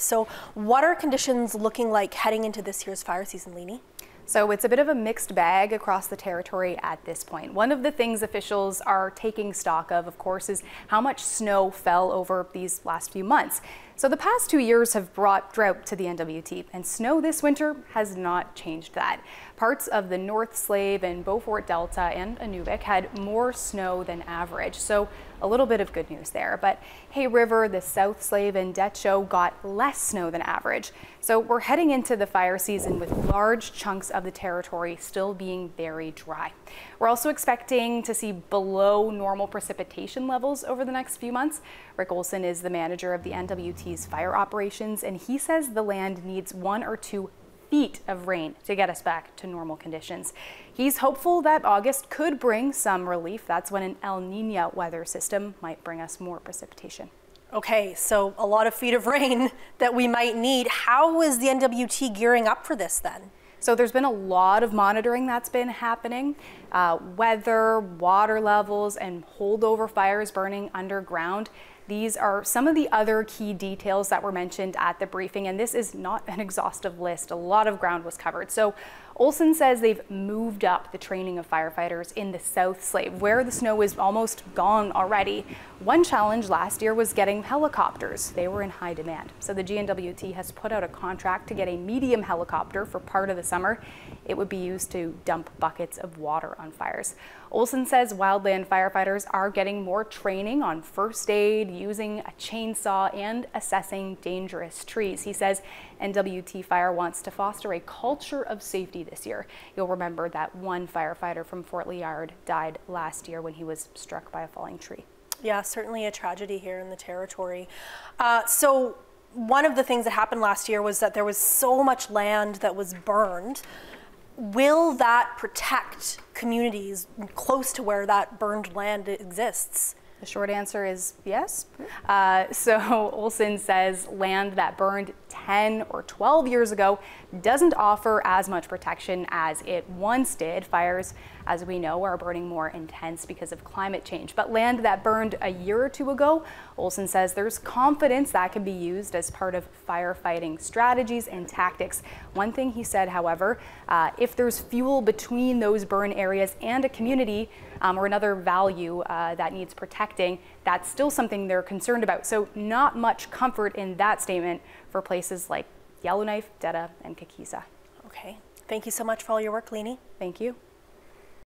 So what are conditions looking like heading into this year's fire season, Liny? So it's a bit of a mixed bag across the territory at this point. One of the things officials are taking stock of course, is how much snow fell over these last few months. So the past 2 years have brought drought to the N.W.T, and snow this winter has not changed that. Parts of the North Slave and Beaufort Delta and Inuvik had more snow than average, so a little bit of good news there. But Hay River, the South Slave and Decho got less snow than average. So we're heading into the fire season with large chunks of the territory still being very dry. We're also expecting to see below normal precipitation levels over the next few months. Rick Olson is the manager of the N.W.T's fire operations, and he says the land needs 1 or 2 feet of rain to get us back to normal conditions. He's hopeful that August could bring some relief. That's when an El Niño weather system might bring us more precipitation. Okay, so a lot of feet of rain that we might need. How is the N.W.T gearing up for this then? So there's been a lot of monitoring that's been happening. Weather, water levels, and holdover fires burning underground. These are some of the other key details that were mentioned at the briefing, and this is not an exhaustive list. A lot of ground was covered. So Olson says they've moved up the training of firefighters in the South Slave, where the snow is almost gone already. One challenge last year was getting helicopters. They were in high demand. So the GNWT has put out a contract to get a medium helicopter for part of the summer. It would be used to dump buckets of water on fires. Olson says wildland firefighters are getting more training on first aid, using a chainsaw, and assessing dangerous trees. He says N.W.T Fire wants to foster a culture of safety this year. You'll remember that one firefighter from Fort Liard died last year when he was struck by a falling tree. Yeah, certainly a tragedy here in the territory. So one of the things that happened last year was that there was so much land that was burned. Will that protect communities close to where that burned land exists? The short answer is yes. So Olson says land that burned 10 or 12 years ago doesn't offer as much protection as it once did. Fires, as we know, are burning more intense because of climate change. But land that burned a year or 2 ago, Olson says there's confidence that can be used as part of firefighting strategies and tactics. One thing he said, however, if there's fuel between those burn areas and a community or another value that needs protecting, that's still something they're concerned about. So not much comfort in that statement for places like Yellowknife, Detta, and Kakisa. Okay. Thank you so much for all your work, Liny. Thank you.